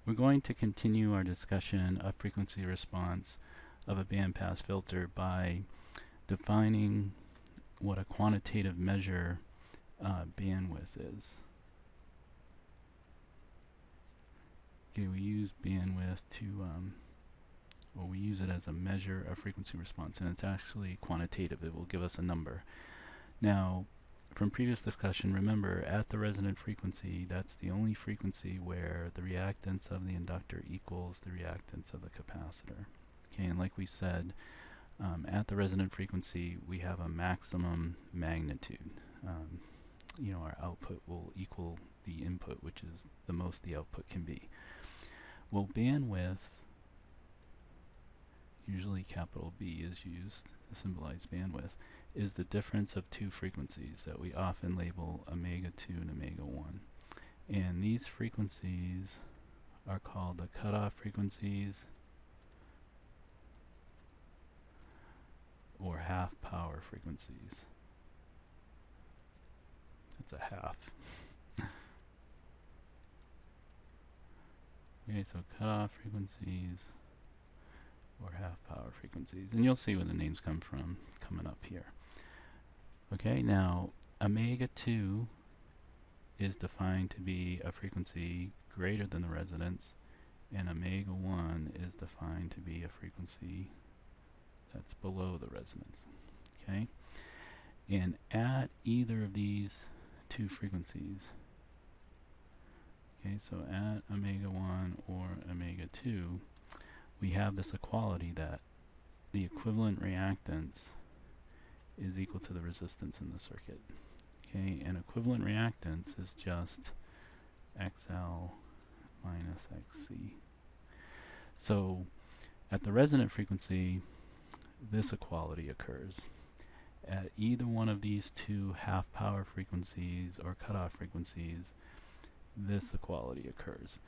We're going to continue our discussion of frequency response of a bandpass filter by defining what a quantitative measure bandwidth is. Okay, we use bandwidth to, we use it as a measure of frequency response, and it's actually quantitative. It will give us a number. Now, from previous discussion, remember, at the resonant frequency, that's the only frequency where the reactance of the inductor equals the reactance of the capacitor. Okay, and like we said, at the resonant frequency, we have a maximum magnitude. Our output will equal the input, which is the most the output can be. Well, bandwidth, usually capital B is used to symbolize bandwidth, is the difference of two frequencies that we often label omega 2 and omega 1. And these frequencies are called the cutoff frequencies or half power frequencies. It's a half. Okay, so cutoff frequencies or half power frequencies. And you'll see where the names come from coming up here. Okay, now omega 2 is defined to be a frequency greater than the resonance, and omega 1 is defined to be a frequency that's below the resonance. Okay, and at either of these two frequencies, okay, so at omega 1 or omega 2, we have this equality that the equivalent reactance is equal to the resistance in the circuit. Okay, and equivalent reactance is just XL minus XC. So at the resonant frequency, this equality occurs. At either one of these two half power frequencies or cutoff frequencies, this equality occurs.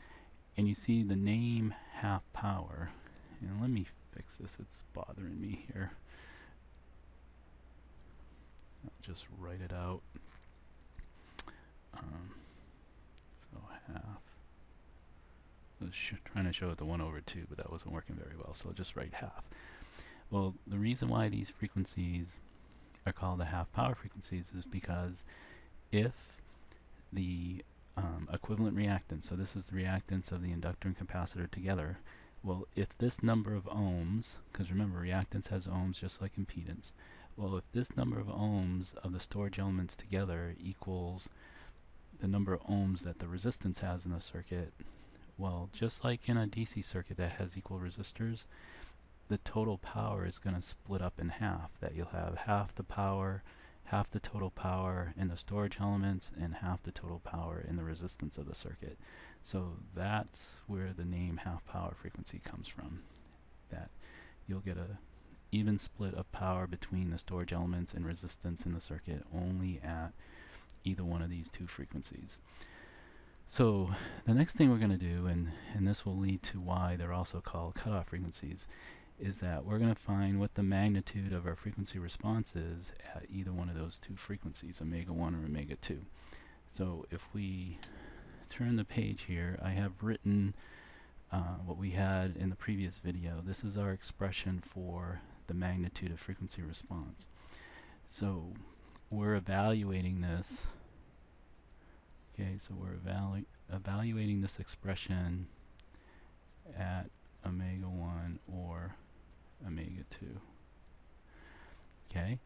And you see the name half power, and let me fix this, it's bothering me here. I'll just write it out. So half. I was trying to show it the 1/2, but that wasn't working very well, so I'll just write half. Well, the reason why these frequencies are called the half power frequencies is because if the equivalent reactance, so this is the reactance of the inductor and capacitor together, well, if this number of ohms, because remember reactance has ohms just like impedance, well, if this number of ohms of the storage elements together equals the number of ohms that the resistance has in the circuit, well, just like in a DC circuit that has equal resistors, the total power is going to split up in half. That you'll have half the power, half the total power in the storage elements, and half the total power in the resistance of the circuit. So that's where the name half power frequency comes from. That you'll get a even split of power between the storage elements and resistance in the circuit only at either one of these two frequencies. So the next thing we're going to do, and this will lead to why they're also called cutoff frequencies, is that we're going to find what the magnitude of our frequency response is at either one of those two frequencies, omega 1 or omega 2. So if we turn the page here, I have written what we had in the previous video. This is our expression for the magnitude of frequency response. So we're evaluating this. Okay, so we're evaluating this expression at omega 1 or omega 2. Okay,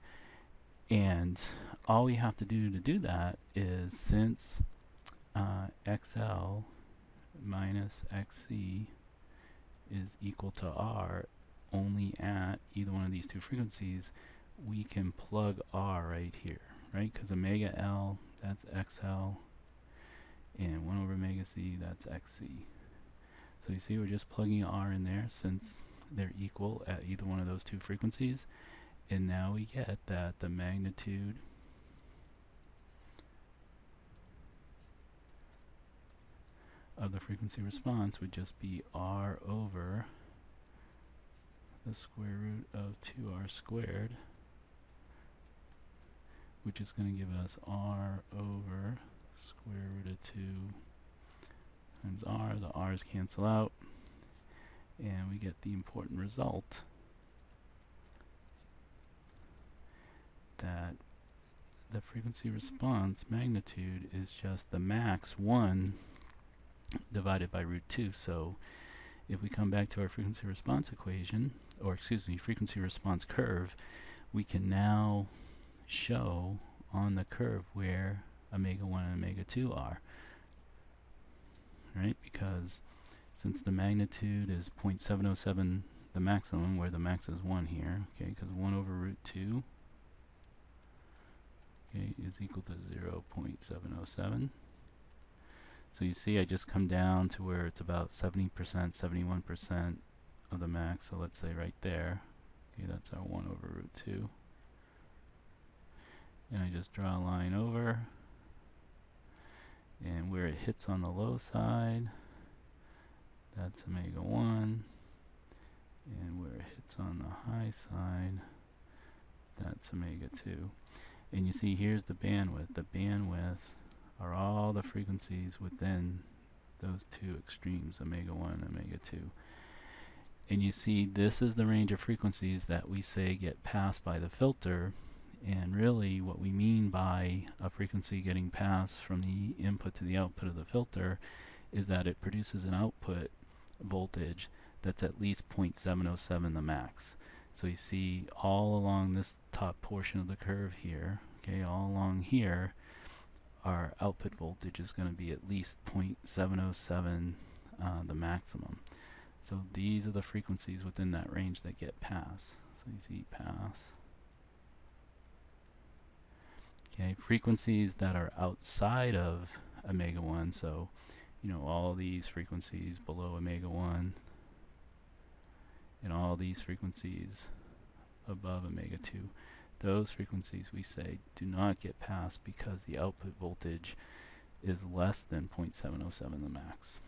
and all we have to do that is, since XL minus XC is equal to R only at either one of these two frequencies, we can plug R right here, right? Because omega L, that's XL, and 1/omega C, that's XC. So you see we're just plugging R in there since they're equal at either one of those two frequencies, and now we get that the magnitude of the frequency response would just be R over the square root of 2R squared, which is going to give us R over square root of 2 times R. the r's cancel out, and we get the important result that the frequency response magnitude is just the max 1 divided by root 2. So if we come back to our frequency response equation, or excuse me, frequency response curve, we can now show on the curve where omega 1 and omega 2 are, right? Because since the magnitude is 0.707, the maximum, where the max is 1 here, okay, because 1 over root 2, okay, is equal to 0.707. So you see I just come down to where it's about 70%, 71% of the max, so let's say right there, okay, that's our 1 over root 2. And I just draw a line over, and where it hits on the low side, that's omega 1, and where it hits on the high side, that's omega 2. And you see here's the bandwidth. The bandwidth are all the frequencies within those two extremes, omega 1 and omega 2. And you see this is the range of frequencies that we say get passed by the filter, and really what we mean by a frequency getting passed from the input to the output of the filter is that it produces an output voltage that's at least 0.707 the max. So you see all along this top portion of the curve here, okay, all along here, our output voltage is going to be at least 0.707 the maximum. So these are the frequencies within that range that get passed. So you see pass. Okay, frequencies that are outside of omega 1, so you know all these frequencies below omega 1 and all these frequencies above omega 2, those frequencies we say do not get passed because the output voltage is less than 0.707 the max.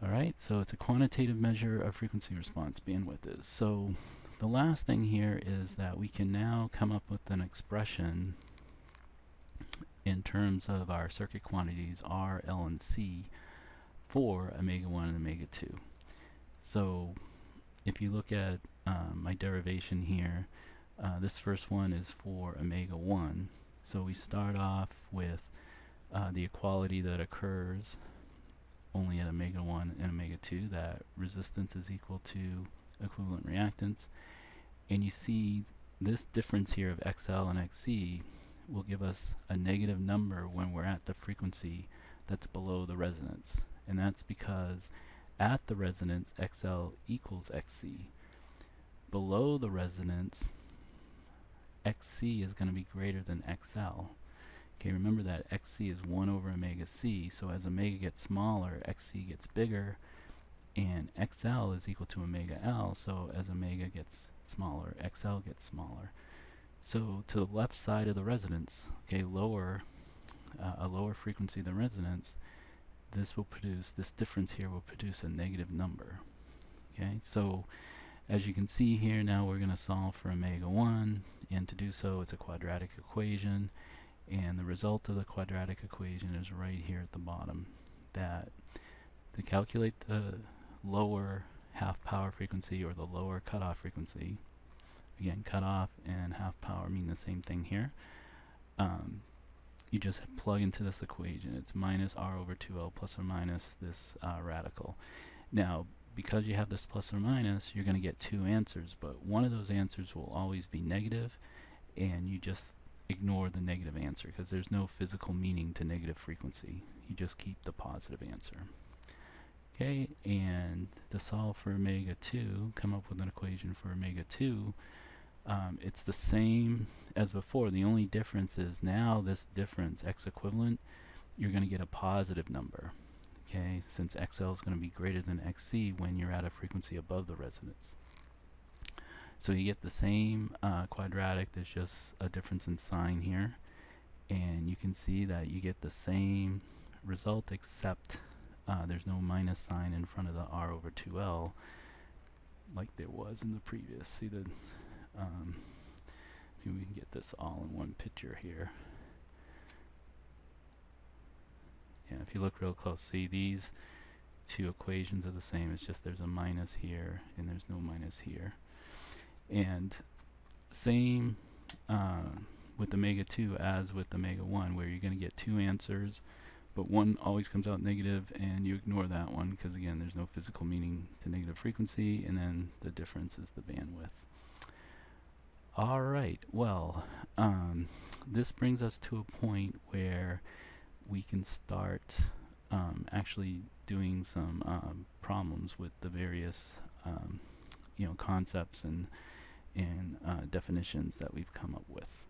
Alright, so it's a quantitative measure of frequency response, bandwidth is. So the last thing here is that we can now come up with an expression in terms of our circuit quantities R, L, and C for omega 1 and omega 2. So if you look at my derivation here, this first one is for omega 1. So we start off with the equality that occurs only at omega 1 and omega 2, that resistance is equal to equivalent reactance. And you see this difference here of XL and XC will give us a negative number when we're at the frequency that's below the resonance. And that's because at the resonance, XL equals XC. Below the resonance, XC is going to be greater than XL. Okay, remember that XC is 1 over omega C, so as omega gets smaller, XC gets bigger, and XL is equal to omega L, so as omega gets smaller, XL gets smaller. So to the left side of the resonance, okay, lower, a lower frequency than resonance, this will produce, this difference here will produce a negative number. Okay, so as you can see here, now we're going to solve for omega 1, and to do so it's a quadratic equation, and the result of the quadratic equation is right here at the bottom, that to calculate the lower half power frequency or the lower cutoff frequency, again cutoff and half power mean the same thing here, you just plug into this equation. It's minus R over 2L plus or minus this radical. Now because you have this plus or minus, you're going to get two answers, but one of those answers will always be negative, and you just ignore the negative answer because there's no physical meaning to negative frequency. You just keep the positive answer. Okay, and to solve for omega 2, come up with an equation for omega 2. It's the same as before. The only difference is now this difference, x equivalent, you're going to get a positive number. Okay, since XL is going to be greater than XC when you're at a frequency above the resonance. So you get the same quadratic, there's just a difference in sign here, and you can see that you get the same result except there's no minus sign in front of the R over 2L like there was in the previous. See the maybe we can get this all in one picture here. Yeah, if if you look real close, see these two equations are the same. It's just there's a minus here and there's no minus here. And same with omega 2 as with omega 1, where you're going to get two answers, but one always comes out negative, and you ignore that one because, again, there's no physical meaning to negative frequency, and then the difference is the bandwidth. All right, well, this brings us to a point where we can start actually doing some problems with the various concepts and definitions that we've come up with.